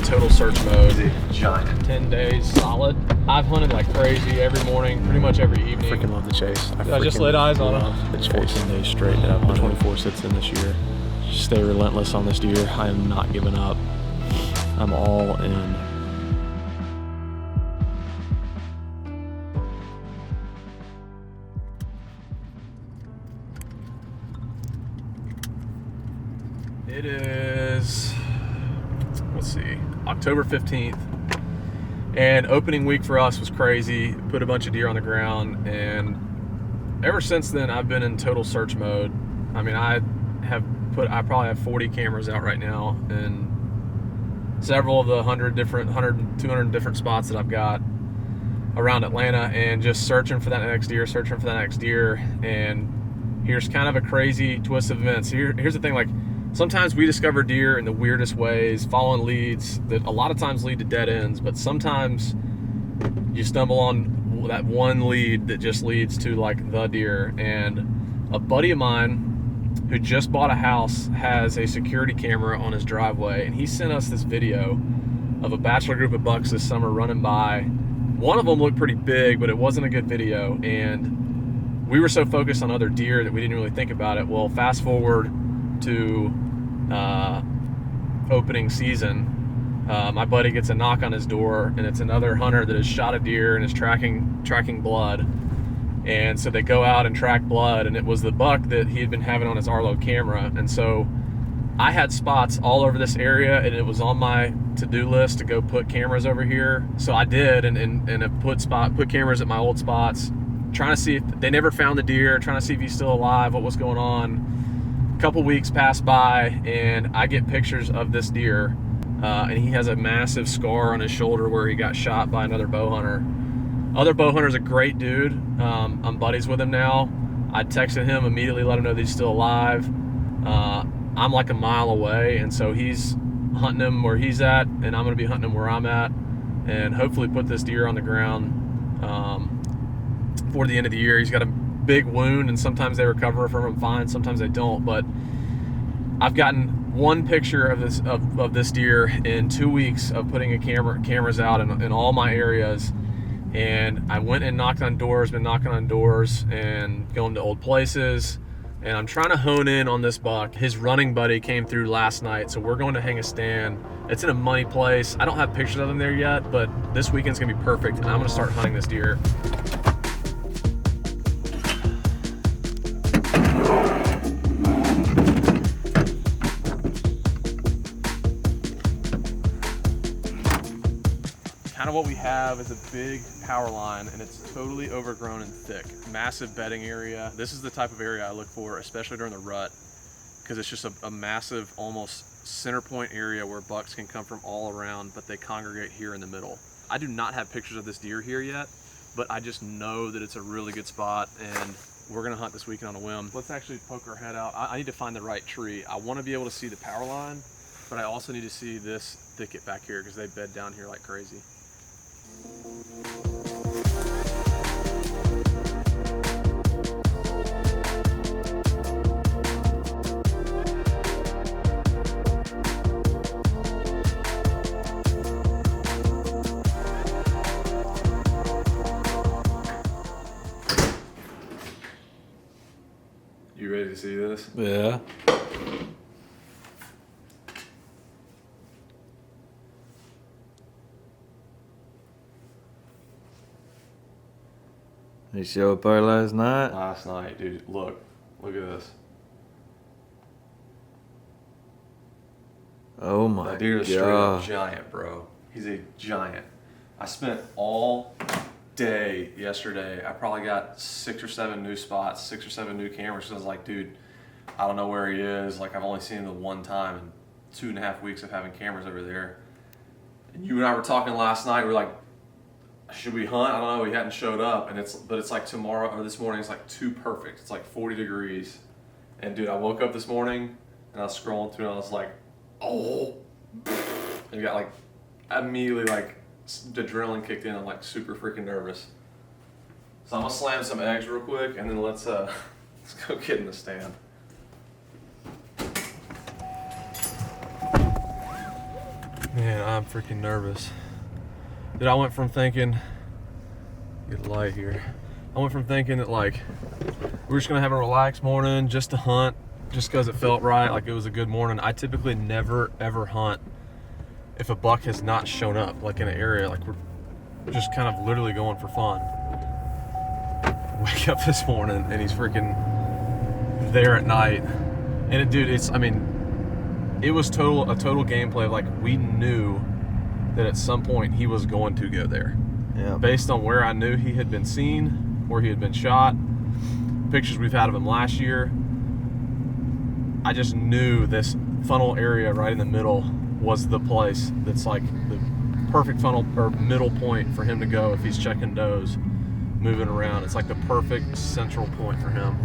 total search mode. Giant. 10 days solid. I've hunted like crazy every morning, pretty much every evening. Freaking love the chase. I just laid eyes on him. The chase. 14 days straight that I've hunted. 24 sits in this year. Just stay relentless on this deer. I am not giving up. I'm all in. It is, let's see, October 15th. And opening week for us was crazy. Put a bunch of deer on the ground, and ever since then I've been in total search mode. I mean, I probably have 40 cameras out right now, and several of the 200 different spots that I've got around Atlanta, and just searching for that next deer, and here's kind of a crazy twist of events. Here's the thing, like, sometimes we discover deer in the weirdest ways, following leads that a lot of times lead to dead ends, but sometimes you stumble on that one lead that just leads to like the deer. And a buddy of mine who just bought a house has a security camera on his driveway, and he sent us this video of a bachelor group of bucks this summer running by. One of them looked pretty big, but it wasn't a good video, and we were so focused on other deer that we didn't really think about it. Well, fast forward to opening season, my buddy gets a knock on his door, and it's another hunter that has shot a deer and is tracking blood. And so they go out and track blood, and it was the buck that he had been having on his Arlo camera. And so I had spots all over this area, and it was on my to-do list to go put cameras over here. So I did, and have put cameras at my old spots, trying to see if they never found the deer, trying to see if he's still alive, what was going on. A couple weeks pass by, and I get pictures of this deer, and he has a massive scar on his shoulder where he got shot by another bow hunter. Other bow hunter's a great dude. I'm buddies with him now. I texted him immediately, let him know that he's still alive. I'm like a mile away, and so he's hunting him where he's at, and I'm gonna be hunting him where I'm at, and hopefully put this deer on the ground for the end of the year. He's got a big wound, and sometimes they recover from him fine, sometimes they don't, but I've gotten one picture of this deer in 2 weeks of putting cameras out in all my areas. And I went and knocked on doors, been knocking on doors and going to old places, and I'm trying to hone in on this buck. His running buddy came through last night, so we're going to hang a stand. It's in a money place. I don't have pictures of him there yet, but this weekend's gonna be perfect, and I'm gonna start hunting this deer. Kind of what we have is a big power line, and it's totally overgrown and thick. Massive bedding area. This is the type of area I look for, especially during the rut, because it's just a massive, almost center point area where bucks can come from all around, but they congregate here in the middle. I do not have pictures of this deer here yet, but I just know that it's a really good spot, and we're gonna hunt this weekend on a whim. Let's actually poke our head out. I need to find the right tree. I want to be able to see the power line, but I also need to see this thicket back here, because they bed down here like crazy. You ready to see this? Yeah. You show up there last night? Last night, dude. Look at this. Oh my god. That deer is straight up giant, bro. He's a giant. I spent all day yesterday. I probably got 6 or 7 new spots, 6 or 7 new cameras. So I was like, dude, I don't know where he is. Like, I've only seen him the one time in 2.5 weeks of having cameras over there. And you and I were talking last night. We were like, should we hunt? I don't know. He hadn't showed up, and it's like tomorrow or this morning. It's like too perfect. It's like 40 degrees, and dude, I woke up this morning and I was scrolling through, and I was like, oh, and got like immediately like the adrenaline kicked in. I'm like super freaking nervous. So I'm gonna slam some eggs real quick, and then let's go get in the stand. Man, I'm freaking nervous. Dude, I went from thinking, get a light here. I went from thinking that like we're just gonna have a relaxed morning just to hunt, just because it felt right, like it was a good morning. I typically never ever hunt if a buck has not shown up, like in an area, like we're just kind of literally going for fun. Wake up this morning and he's freaking there at night, and it, dude, it's, I mean, it was a total gameplay of like we knew that at some point he was going to go there. Yeah. Based on where I knew he had been seen, where he had been shot, pictures we've had of him last year. I just knew this funnel area right in the middle was the place that's like the perfect funnel or middle point for him to go if he's checking does, moving around. It's like the perfect central point for him.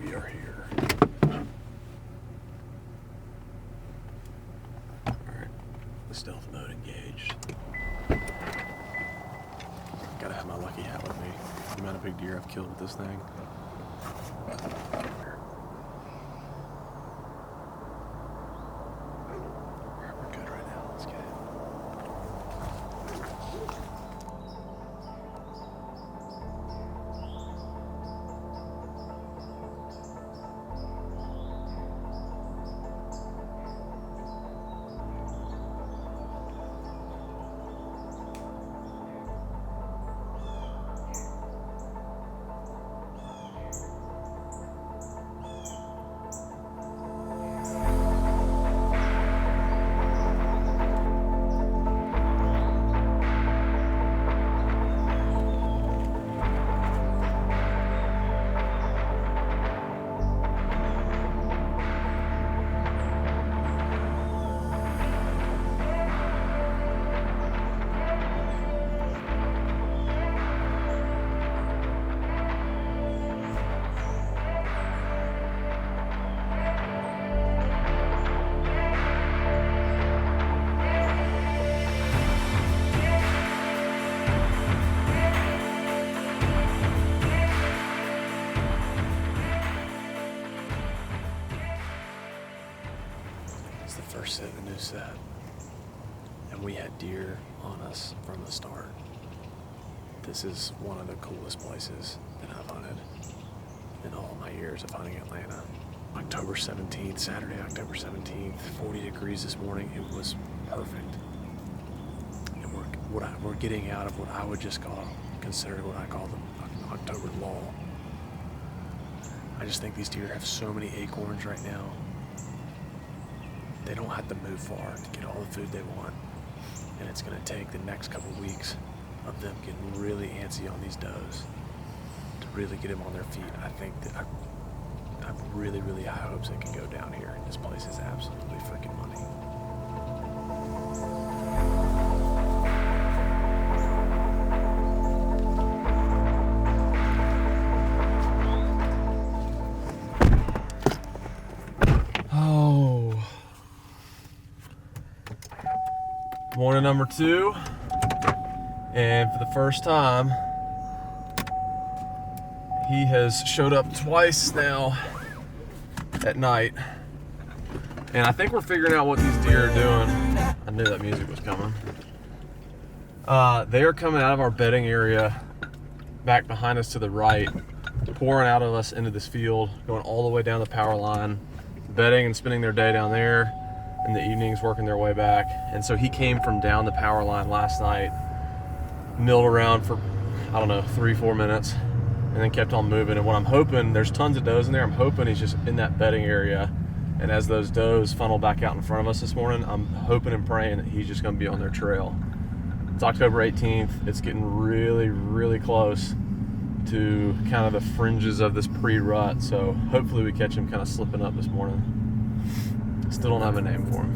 We are here. All right, the stealth mode engaged. Gotta have my lucky hat with me. The amount of big deer I've killed with this thing. We're good right now. Let's get it. It's the first set of the new set, and we had deer on us from the start. This is one of the coolest places that I've hunted in all my years of hunting Atlanta. October 17th, Saturday, October 17th, 40 degrees this morning. It was perfect. And we're getting out of what I would just consider what I call the October lull. I just think these deer have so many acorns right now. They don't have to move far to get all the food they want. And it's gonna take the next couple weeks of them getting really antsy on these does to really get them on their feet. I think that I have really, really high hopes they can go down here. This place is absolutely freaking money. Oh. Morning number 2. And for the first time, he has showed up twice now at night. And I think we're figuring out what these deer are doing. I knew that music was coming. They are coming out of our bedding area back behind us to the right, pouring out of us into this field, going all the way down the power line, bedding and spending their day down there, in the evenings working their way back. And so he came from down the power line last night, milled around for, I don't know, 3-4 minutes, and then kept on moving. And what I'm hoping, there's tons of does in there, I'm hoping he's just in that bedding area. And as those does funnel back out in front of us this morning, I'm hoping and praying that he's just gonna be on their trail. It's October 18th. It's getting really, really close to kind of the fringes of this pre-rut. So hopefully we catch him kind of slipping up this morning. Still don't have a name for him.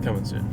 Coming soon.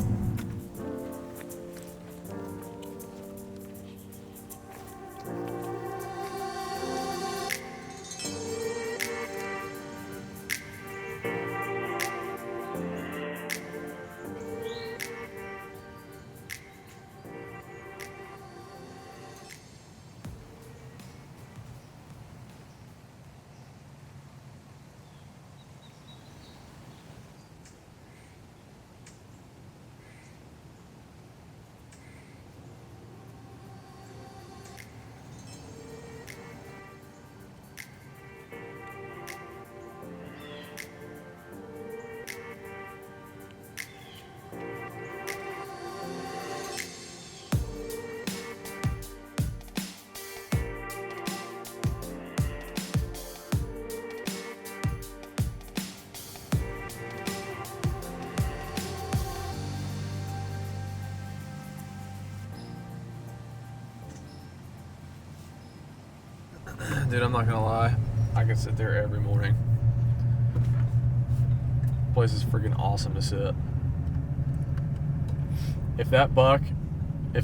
Dude, I'm not gonna lie. I could sit there every morning. The place is freaking awesome to sit. If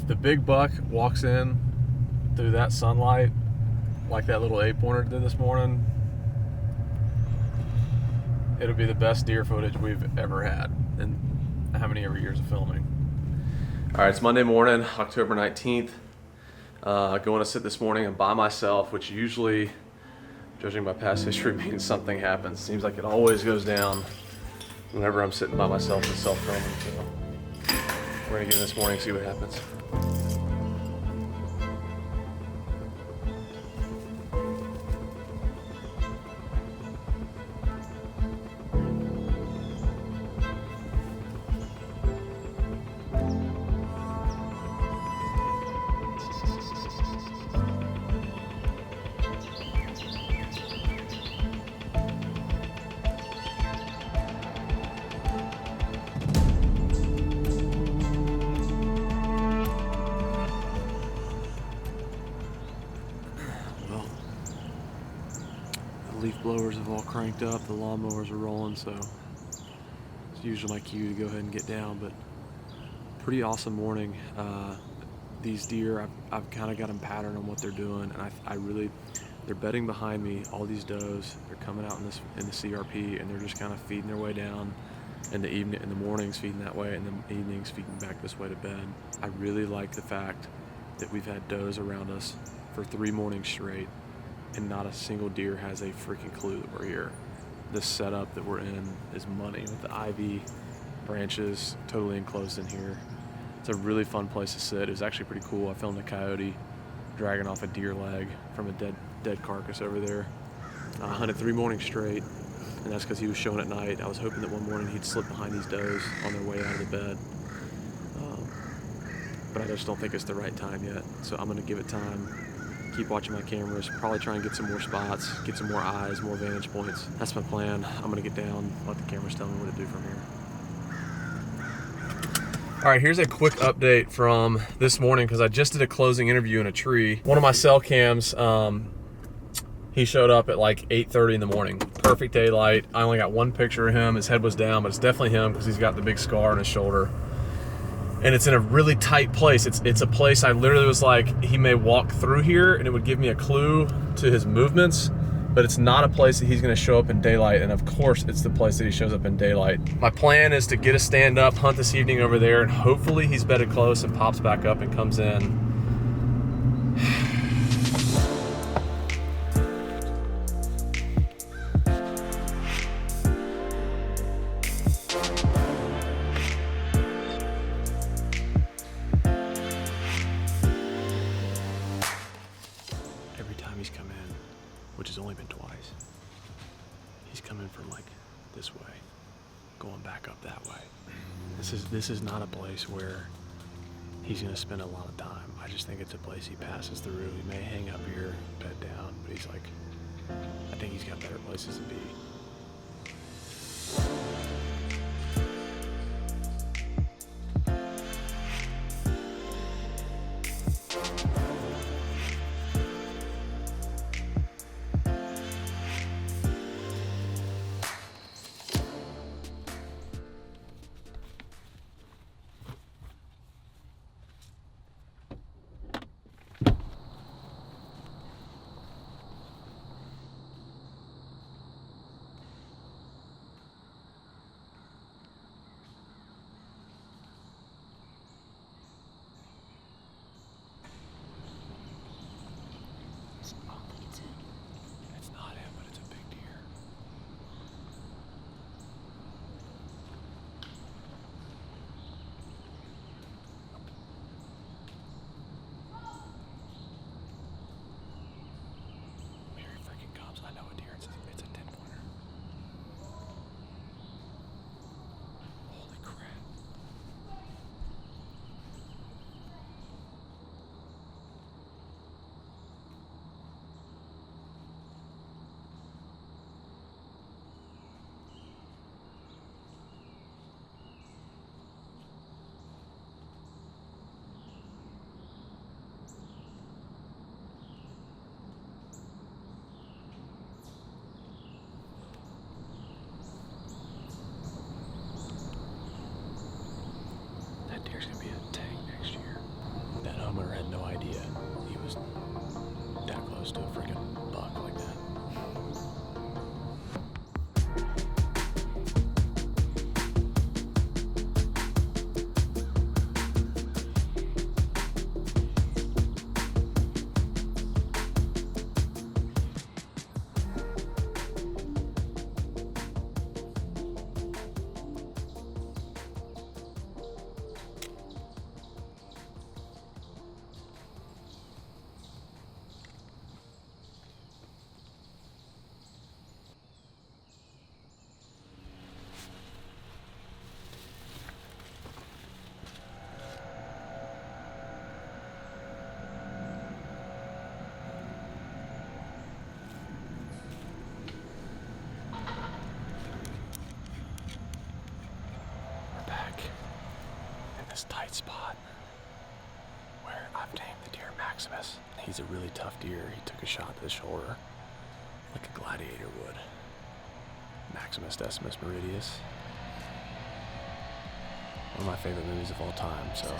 the big buck walks in through that sunlight like that little 8-pointer did this morning, it'll be the best deer footage we've ever had in how many ever years of filming. All right, it's Monday morning, October 19th. Going to sit this morning and by myself, which usually, judging by past history, means something happens. Seems like it always goes down whenever I'm sitting by myself and self-filming. So we're gonna get in this morning and see what happens. Leaf blowers have all cranked up, the lawnmowers are rolling, so it's usually my cue to go ahead and get down, but pretty awesome morning. These deer, I've kind of got them patterned on what they're doing, and I really, they're bedding behind me, all these does, they're coming out in the CRP, and they're just kind of feeding their way down in the mornings feeding that way, and the evenings feeding back this way to bed. I really like the fact that we've had does around us for 3 mornings straight, and not a single deer has a freaking clue that we're here. This setup that we're in is money with the ivy branches totally enclosed in here. It's a really fun place to sit. It was actually pretty cool. I filmed a coyote dragging off a deer leg from a dead carcass over there. I hunted 3 mornings straight, and that's because he was showing at night. I was hoping that one morning he'd slip behind these does on their way out of the bed. But I just don't think it's the right time yet. So I'm gonna give it time. Keep watching my cameras, probably try and get some more spots, get some more eyes, more vantage points. That's my plan. I'm gonna get down, let the cameras tell me what to do from here. All right, here's a quick update from this morning because I just did a closing interview in a tree. One of my cell cams, he showed up at like 8:30 in the morning. Perfect daylight. I only got one picture of him. His head was down, but it's definitely him because he's got the big scar on his shoulder. And it's in a really tight place. It's a place I literally was like, he may walk through here and it would give me a clue to his movements, but it's not a place that he's gonna show up in daylight, and of course it's the place that he shows up in daylight. My plan is to get a stand up, hunt this evening over there, and hopefully he's bedded close and pops back up and comes in. He's come in, which has only been twice. He's coming from like this way, going back up that way. This is not a place where he's gonna spend a lot of time. I just think it's a place he passes through. He may hang up here, bed down, but he's like, I think he's got better places to be. this tight spot where I've named the deer Maximus. He's a really tough deer. He took a shot to the shoulder like a gladiator would. Maximus Decimus Meridius. One of my favorite movies of all time, so.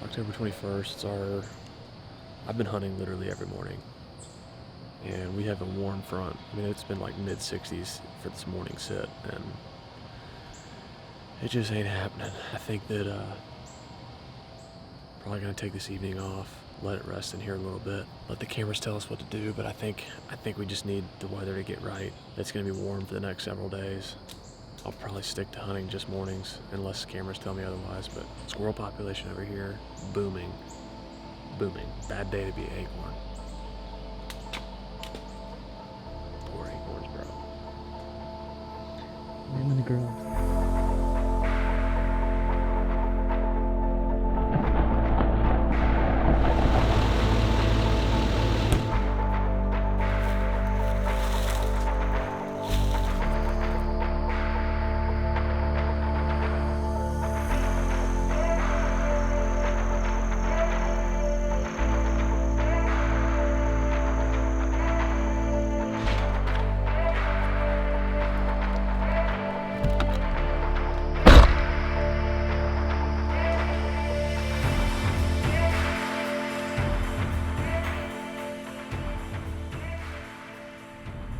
October 21st, I've been hunting literally every morning, and we have a warm front. I mean, it's been like mid-60s for this morning sit, and it just ain't happening. I think that probably gonna take this evening off, let it rest in here a little bit, let the cameras tell us what to do, but I think we just need the weather to get right. It's gonna be warm for the next several days. I'll probably stick to hunting just mornings unless cameras tell me otherwise, but squirrel population over here, booming. Bad day to be an acorn. Poor acorns, bro. Name of the girl.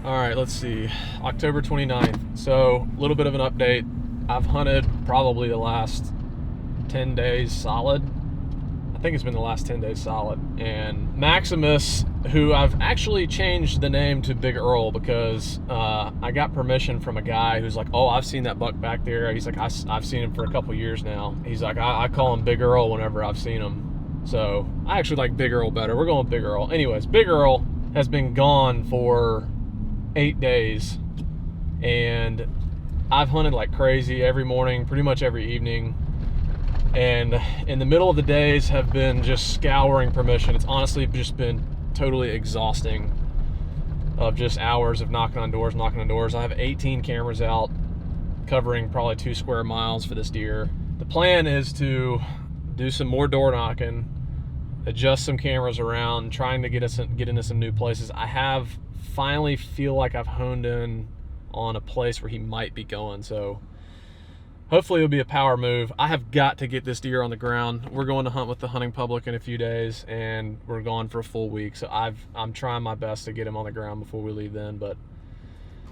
All right, let's see. October 29th. So, a little bit of an update. I've hunted probably the last 10 days solid. I think it's been the last 10 days solid. And Maximus, who I've actually changed the name to Big Earl because I got permission from a guy who's like, oh, I've seen that buck back there. He's like, I've seen him for a couple years now. He's like, I call him Big Earl whenever I've seen him. So, I actually like Big Earl better. We're going with Big Earl. Anyways, Big Earl has been gone for 8 days, and I've hunted like crazy every morning, pretty much every evening, and in the middle of the days have been just scouring permission. It's honestly just been totally exhausting of just hours of knocking on doors. I have 18 cameras out covering probably 2 square miles for this deer. The plan is to do some more door knocking, adjust some cameras around, trying to get into some new places. I have finally feel like I've honed in on a place where he might be going, so hopefully it'll be a power move. I have got to get this deer on the ground. We're going to hunt with the hunting public in a few days, and we're gone for a full week, so I'm trying my best to get him on the ground before we leave then. But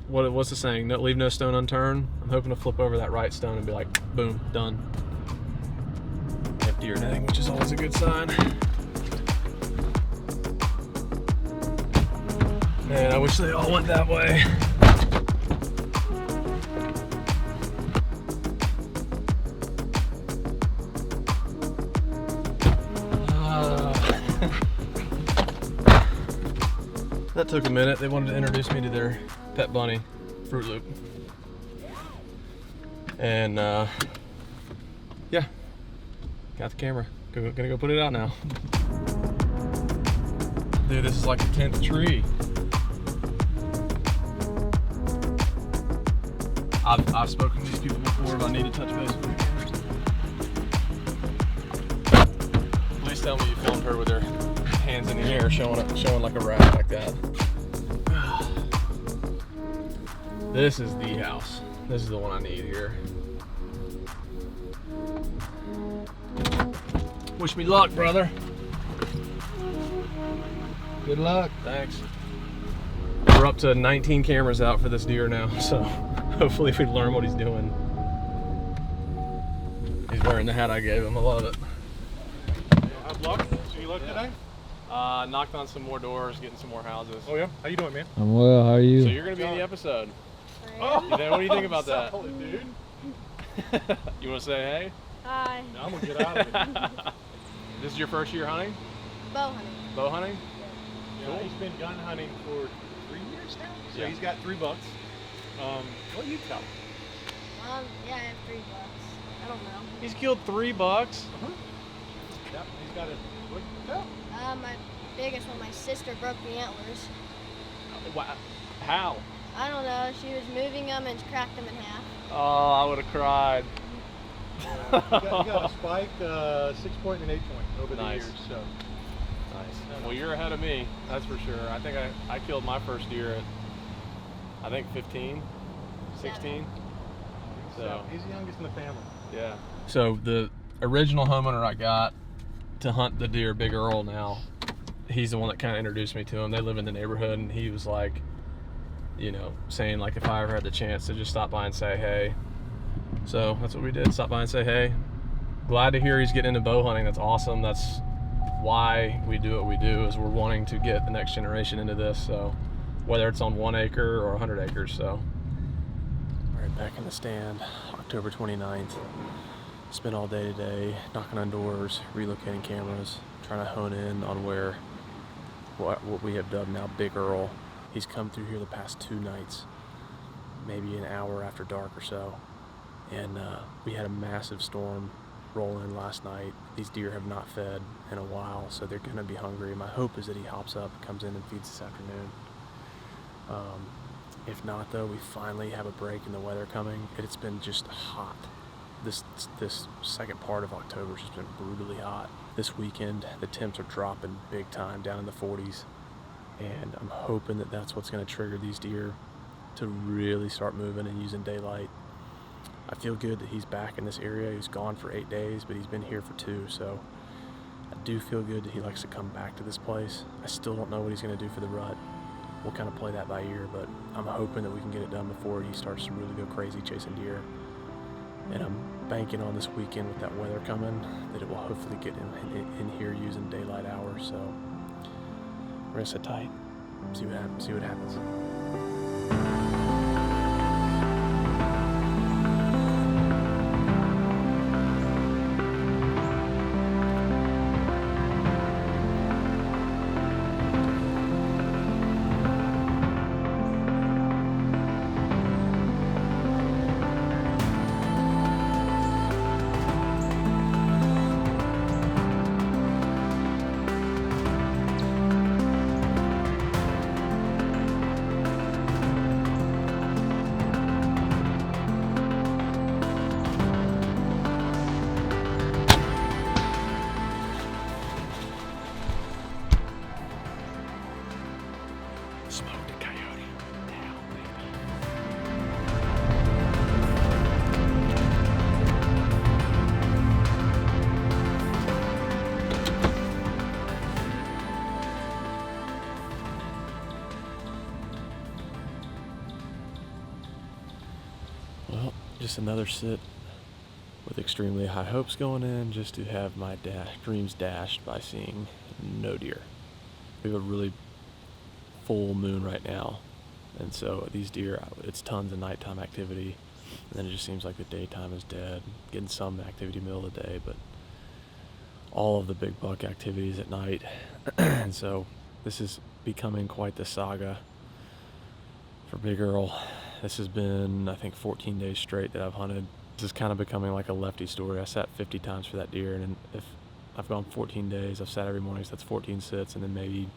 what's the saying? No, leave no stone unturned. I'm hoping to flip over that right stone and be like, boom, done. I have deer netting, which is always a good sign. Man, I wish they all went that way. That took a minute. They wanted to introduce me to their pet bunny, Fruit Loop. And yeah, got the camera. Gonna go put it out now. Dude, this is like the 10th tree. I've spoken to these people before, but I need to touch base with the cameras. Please tell me you filmed her with her hands in the air, showing like a rat like that. This is the house. This is the one I need here. Wish me luck, brother. Good luck. Thanks. We're up to 19 cameras out for this deer now, so hopefully we learn what he's doing. He's wearing the hat I gave him. I love it. Have luck. So you luck today? Knocked on some more doors, getting some more houses. Oh yeah. How you doing, man? I'm well, how are you? So you're gonna be in the episode. Oh, What do you think about that? solid, dude. You want to say hey? Hi. Now I'm gonna get out of it. This is your first year hunting? Bow hunting. Bow hunting? Yeah, he's been gun hunting for 3 years now. So Yeah. he's got 3 bucks. What do you tell? Yeah, I have $3. I don't know. He's killed 3 bucks. Yep, he's got a what you tell? My biggest one, my sister broke the antlers. Wow. How? I don't know. She was moving them and cracked them in half. Oh, I would have cried. You got a spike, 6-point and an 8-point over the Nice. years. So Nice. Well, you're ahead of me, that's for sure. I think I killed my first deer at, I think 15, 16. So he's the youngest in the family. yeah. So the original homeowner I got to hunt the deer, Big Earl now, he's the one that kind of introduced me to him. They live in the neighborhood, and he was like, you know, saying like if I ever had the chance to just stop by and say hey. So that's what we did, stop by and say hey. Glad to hear he's getting into bow hunting. That's awesome. That's why we do what we do, is we're wanting to get the next generation into this. So whether it's on 1 acre or 100 acres. So all right, back in the stand, October 29th. Spent all day today knocking on doors, relocating cameras, trying to hone in on where what we have dubbed now Big Earl. He's come through here the past 2 nights, maybe an hour after dark or so, and we had a massive storm roll in last night. These deer have not fed in a while, so they're going to be hungry. My hope is that he hops up, comes in and feeds this afternoon. If not, though, we finally have a break in the weather coming. It's been just hot. This second part of October has just been brutally hot. This weekend, the temps are dropping big time, down in the 40s. And I'm hoping that that's what's going to trigger these deer to really start moving and using daylight. I feel good that he's back in this area. He was gone for 8 days, but he's been here for 2. So I do feel good that he likes to come back to this place. I still don't know what he's going to do for the rut. We'll kind of play that by ear, but I'm hoping that we can get it done before he starts to really go crazy chasing deer. And I'm banking on this weekend with that weather coming that it will hopefully get him in here using daylight hours. So we're gonna sit tight, see what happens. Smoked a coyote. Down, baby. Well, just another sit with extremely high hopes going in, just to have my dreams dashed by seeing no deer. We have a really full moon right now, and so these deer, it's tons of nighttime activity, and then it just seems like the daytime is dead. Getting some activity middle of the day, but all of the big buck activities at night. And so this is becoming quite the saga for Big Earl. This has been, I think, 14 days straight that I've hunted. This is kind of becoming like a lefty story. I sat 50 times for that deer, and if I've gone 14 days, I've sat every morning, so that's 14 sits, and then maybe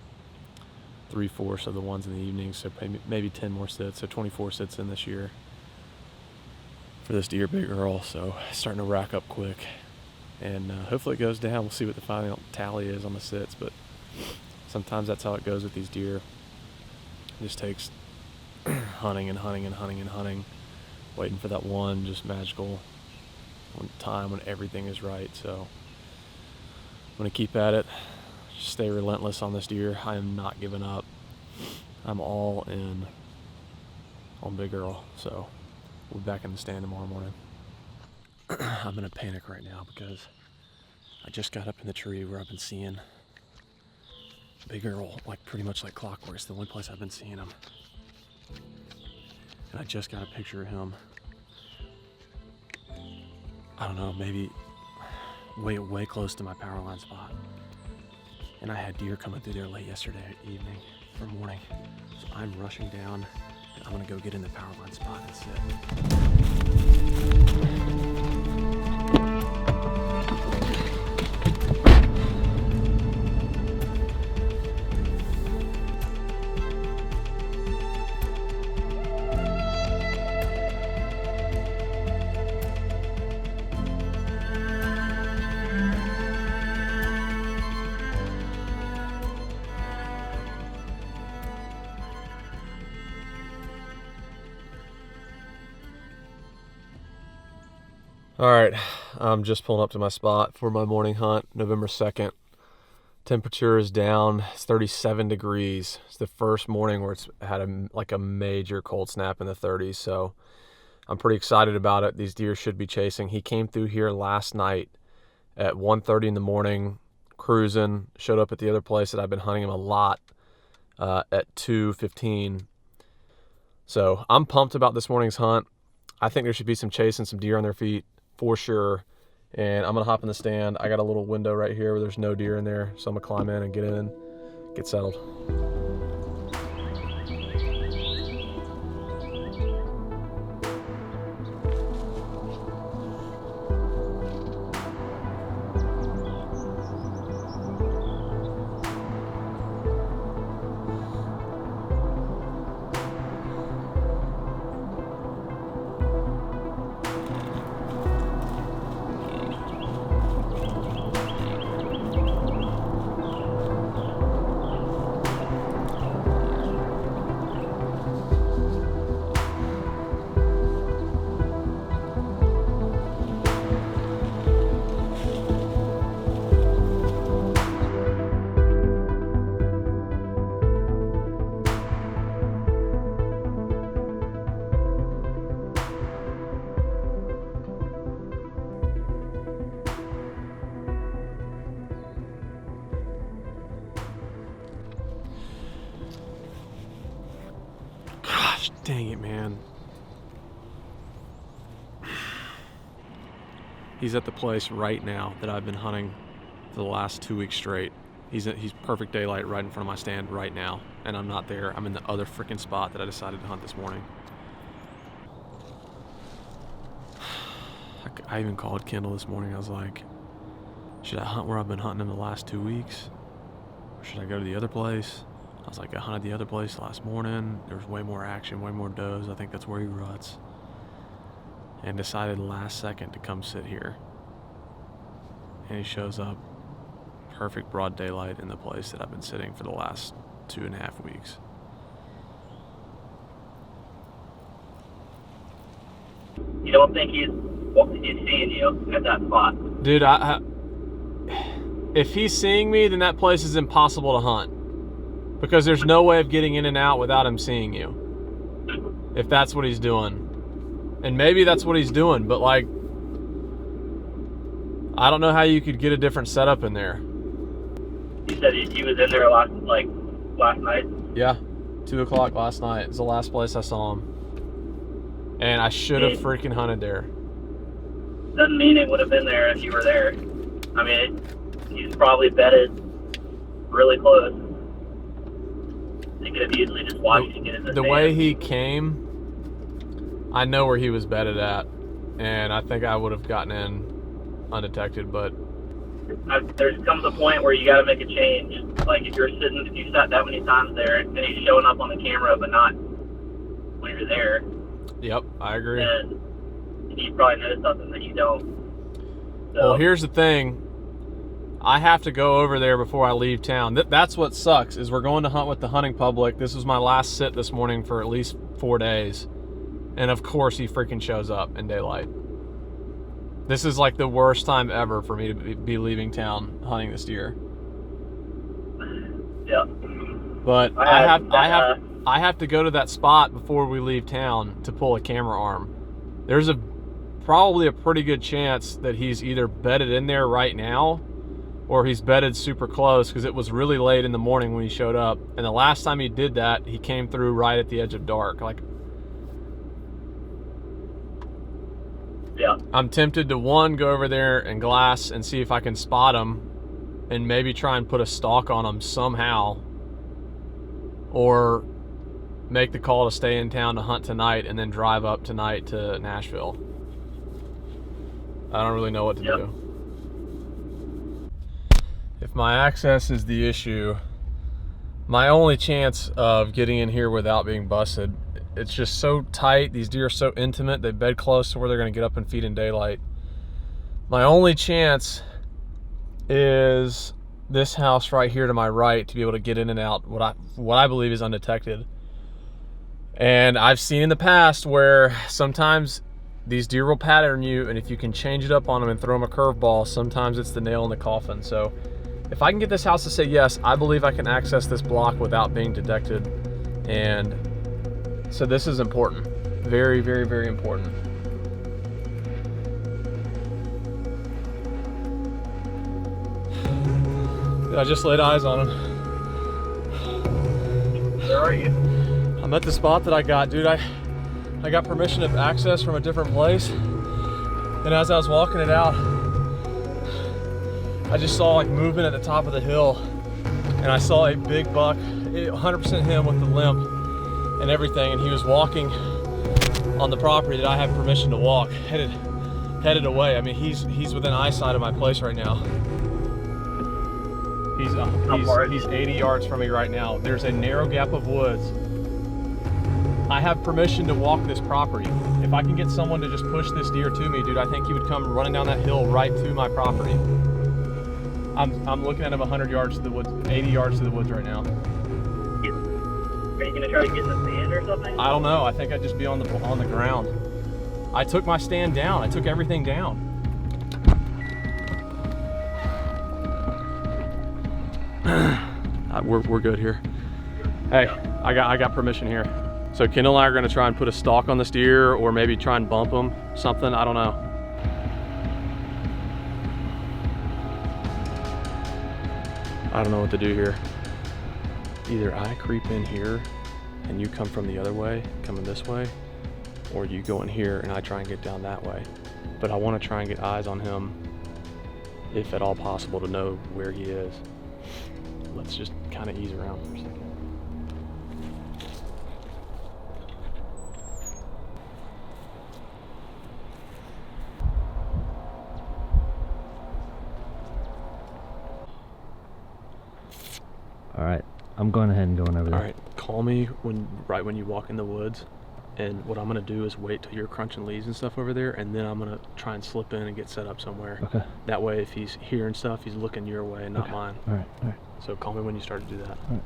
3/4 of the ones in the evening, so maybe 10 more sits, so 24 sits in this year for this deer, Big Earl. So starting to rack up quick, and hopefully it goes down. We'll see what the final tally is on the sits, but sometimes that's how it goes with these deer. It just takes hunting and hunting and hunting and hunting, waiting for that one just magical time when everything is right. So going to keep at it. Stay relentless on this deer. I am not giving up. I'm all in on Big Earl. So we'll be back in the stand tomorrow morning. I'm in a panic right now because I just got up in the tree where I've been seeing Big Earl, like pretty much like clockwork. It's the only place I've been seeing him. And I just got a picture of him. I don't know, maybe way close to my power line spot. And I had deer coming through there late yesterday evening or morning. So I'm rushing down and I'm gonna go get in the power line spot and sit. All right, I'm just pulling up to my spot for my morning hunt, November 2nd. Temperature is down, it's 37 degrees. It's the first morning where it's had a major cold snap in the 30s, so I'm pretty excited about it. These deer should be chasing. He came through here last night at 1:30 in the morning, cruising, showed up at the other place that I've been hunting him a lot at 2:15. So I'm pumped about this morning's hunt. I think there should be some chasing, some deer on their feet for sure. And I'm gonna hop in the stand. I got a little window right here where there's no deer in there, so I'm gonna climb in and get settled. Dang it, man. He's at the place right now that I've been hunting for the last 2 weeks straight. He's perfect daylight right in front of my stand right now, and I'm not there. I'm in the other freaking spot that I decided to hunt this morning. I even called Kendall this morning. I was like, should I hunt where I've been hunting in the last 2 weeks? Or should I go to the other place? I was like, I hunted the other place last morning. There was way more action, way more does. I think that's where he ruts. And decided last second to come sit here. And he shows up, perfect broad daylight in the place that I've been sitting for the last 2.5 weeks. You don't think he's seeing you at that spot? Dude, if he's seeing me, then that place is impossible to hunt. Because there's no way of getting in and out without him seeing you. If that's what he's doing. And maybe that's what he's doing, but like, I don't know how you could get a different setup in there. You said he was in there last night? Yeah, 2 o'clock last night. It's the last place I saw him. And I should have freaking hunted there. Doesn't mean it would have been there if you were there. I mean, he's probably bedded really close. He could have easily just watched you get in the stand. Way he came, I know where he was bedded at, and I think I would have gotten in undetected, but there comes a point where you got to make a change. Like if you sat that many times there, and he's showing up on the camera, but not when you're there. Yep, I agree. And you probably noticed something that you don't. So, well, here's the thing. I have to go over there before I leave town. That's what sucks, is we're going to hunt with the hunting public. This was my last sit this morning for at least 4 days. And of course he freaking shows up in daylight. This is like the worst time ever for me to be leaving town hunting this deer. Yeah. But I have to go to that spot before we leave town to pull a camera arm. There's probably a pretty good chance that he's either bedded in there right now or he's bedded super close, because it was really late in the morning when he showed up. And the last time he did that, he came through right at the edge of dark. Like, yeah. I'm tempted to, one, go over there and glass and see if I can spot him and maybe try and put a stalk on him somehow, or make the call to stay in town to hunt tonight and then drive up tonight to Nashville. I don't really know what to do. If my access is the issue, my only chance of getting in here without being busted, it's just so tight. These deer are so intimate. They bed close to where they're going to get up and feed in daylight. My only chance is this house right here to my right, to be able to get in and out what I believe is undetected. And I've seen in the past where sometimes these deer will pattern you, and if you can change it up on them and throw them a curveball, sometimes it's the nail in the coffin. So if I can get this house to say yes, I believe I can access this block without being detected. And so this is important. Very, very, very important. I just laid eyes on him. Where are you? I'm at the spot that I got, dude. I got permission to access from a different place, and as I was walking it out, I just saw like movement at the top of the hill, and I saw a big buck, 100% him with the limp and everything, and he was walking on the property that I have permission to walk, headed away. I mean, he's within eyesight of my place right now. He's 80 yards from me right now. There's a narrow gap of woods. I have permission to walk this property. If I can get someone to just push this deer to me, dude, I think he would come running down that hill right to my property. I'm looking at him 100 yards to the woods, 80 yards to the woods right now. Are you gonna try to get in the sand or something? I don't know. I think I'd just be on the ground. I took my stand down. I took everything down. We're good here. Hey, I got permission here. So Kendall and I are gonna try and put a stalk on this deer, or maybe try and bump him, something, I don't know. I don't know what to do here. Either I creep in here and you come from the other way, coming this way, or you go in here and I try and get down that way. But I wanna try and get eyes on him, if at all possible, to know where he is. Let's just kind of ease around for a second. All right, I'm going ahead and going over there. All right, call me right when you walk in the woods, and what I'm gonna do is wait till you're crunching leaves and stuff over there, and then I'm gonna try and slip in and get set up somewhere. Okay. That way, if he's hearing stuff, he's looking your way and not Okay. mine. All right, all right. So call me when you start to do that. All right.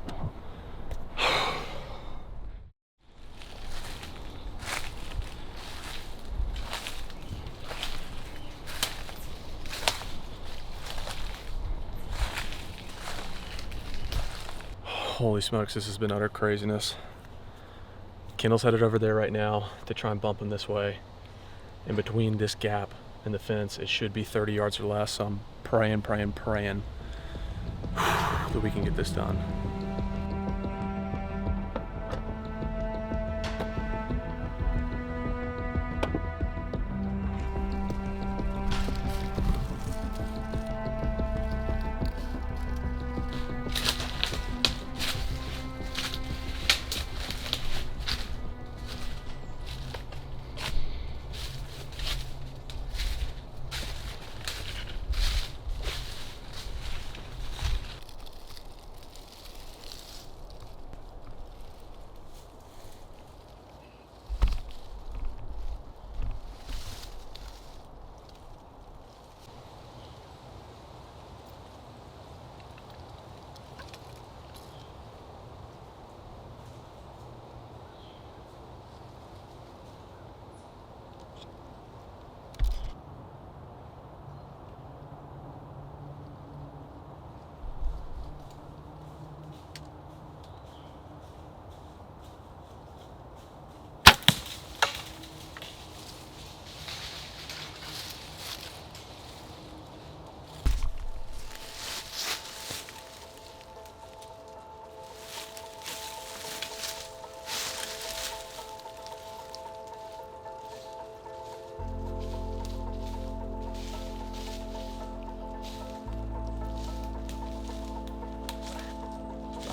Holy smokes, this has been utter craziness. Kendall's headed over there right now to try and bump him this way. In between this gap and the fence, it should be 30 yards or less. So I'm praying that we can get this done.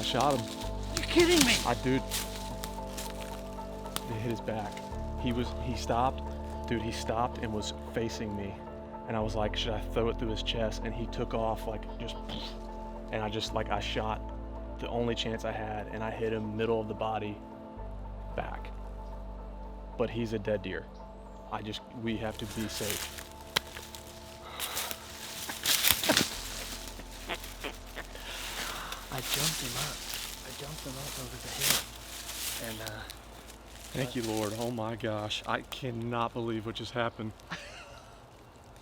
shot him. You're kidding me. Dude, it hit his back. He stopped. Dude, he stopped and was facing me. And I was like, should I throw it through his chest? And he took off like just, and I shot the only chance I had, and I hit him middle of the body back. But he's a dead deer. We have to be safe. I jumped him up over the hill. And Thank you, Lord. Oh my gosh. I cannot believe what just happened.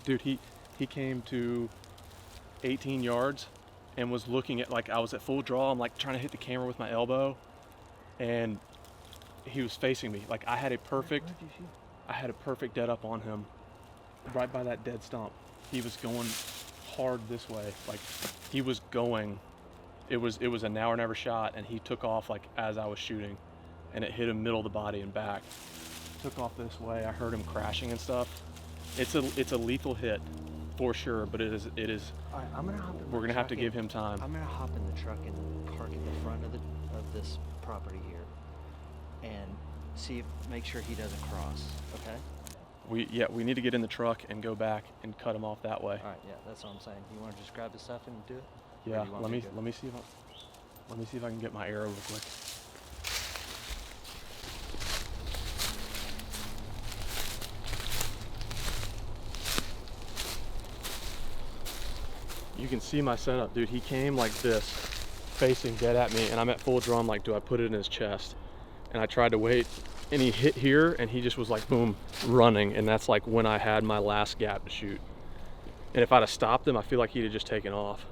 Dude, he came to 18 yards and was looking at, like, I was at full draw. I'm like trying to hit the camera with my elbow, and he was facing me. Like, I had a perfect dead up on him right by that dead stump. He was going hard this way. Like, he was going. It was a now or never shot, and he took off like as I was shooting, and it hit him middle of the body and back. Took off this way. I heard him crashing and stuff. It's a lethal hit for sure, but it is. all right, I'm gonna hop in. We're gonna have to give him time. I'm gonna hop in the truck and park in the front of this property here, and make sure he doesn't cross. Okay. We need to get in the truck and go back and cut him off that way. All right. Yeah, that's what I'm saying. You want to just grab his stuff and do it? Yeah. Or do you want Let me me to? see if I can get my arrow real quick. You can see my setup, dude. He came like this, facing dead at me, and I'm at full draw. I'm like, do I put it in his chest? And I tried to wait, and he hit here, and he just was like, boom, running. And that's like when I had my last gap to shoot. And if I'd have stopped him, I feel like he'd have just taken off.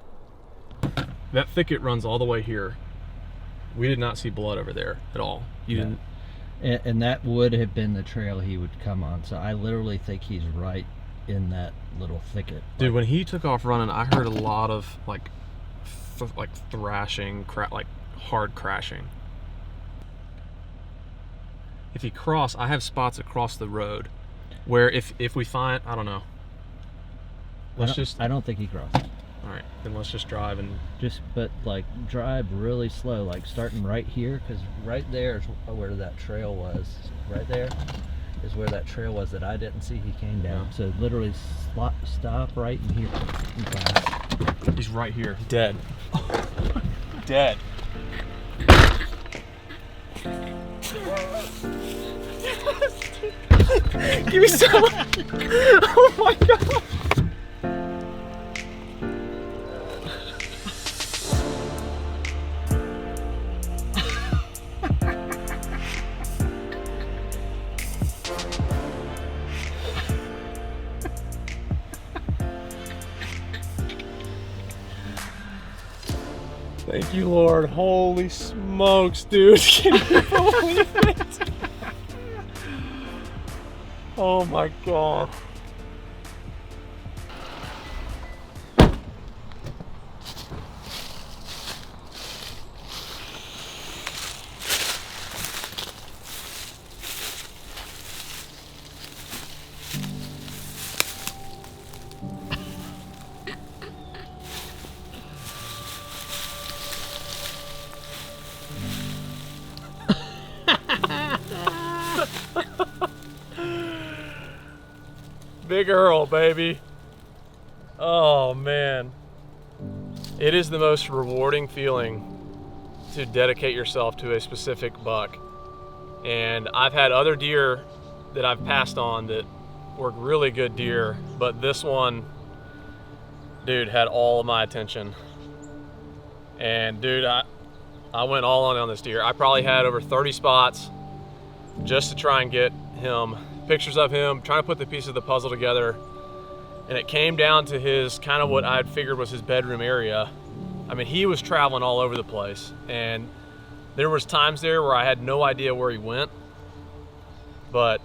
That thicket runs all the way here. We did not see blood over there at all. You didn't? And that would have been the trail he would come on. So I literally think he's right in that little thicket. Dude, when he took off running, I heard a lot of like thrashing, like hard crashing. If he crossed, I have spots across the road where if we find, I don't know. I don't think he crossed. All right, then let's just drive and But like drive really slow, like starting right here, because right there is where that trail was. Right there is where that trail was that I didn't see he came down. Yeah. So literally stop right in here. he's right here, dead. Dead. Give me some. Oh my god. Thank you, Lord. Holy smokes, dude. Can you believe it? Oh my God. Big Earl, baby. Oh man. It is the most rewarding feeling to dedicate yourself to a specific buck. And I've had other deer that I've passed on that were really good deer, but this one, dude, had all of my attention. And dude, I went all in on this deer. I probably had over 30 spots just to try and get him, pictures of him, trying to put the pieces of the puzzle together. And it came down to his kind of what I'd figured was his bedroom area. I mean, he was traveling all over the place, and there was times there where I had no idea where he went. But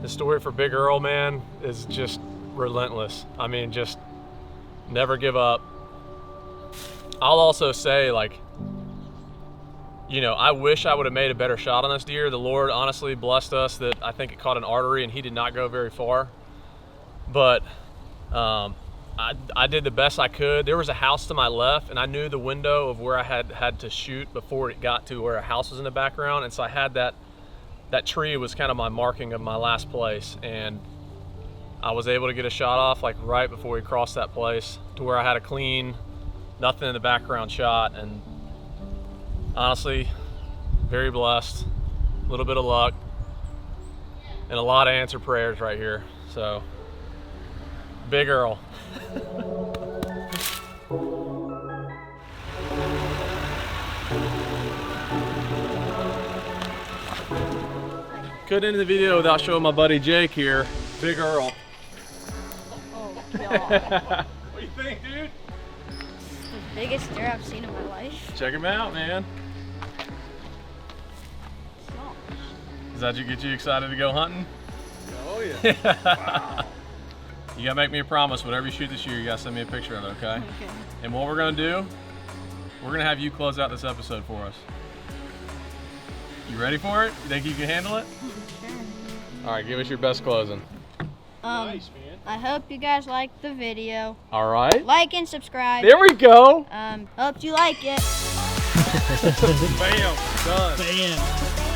the story for Big Earl, man, is just relentless. I mean, just never give up. I'll also say, like, you know, I wish I would have made a better shot on this deer. The Lord honestly blessed us that I think it caught an artery and he did not go very far. But I did the best I could. There was a house to my left, and I knew the window of where I had to shoot before it got to where a house was in the background, and so I had that tree was kind of my marking of my last place, and I was able to get a shot off like right before we crossed that place to where I had a clean, nothing in the background shot, and honestly, very blessed. A little bit of luck and a lot of answered prayers right here. So, big Earl. Couldn't end the video without showing my buddy Jake here. Big Earl. Oh, God. What do you think, dude? The biggest deer I've seen in my life. Check him out, man. Gosh. Does that get you excited to go hunting? Oh yeah. Wow. You gotta make me a promise. Whatever you shoot this year, you gotta send me a picture of it, okay? Okay. And what we're gonna do, we're gonna have you close out this episode for us. You ready for it? You think you can handle it? Sure. All right, give us your best closing. Nice, man. I hope you guys liked the video. All right. Like and subscribe. There we go. Hope you like it. Bam. Done. Bam.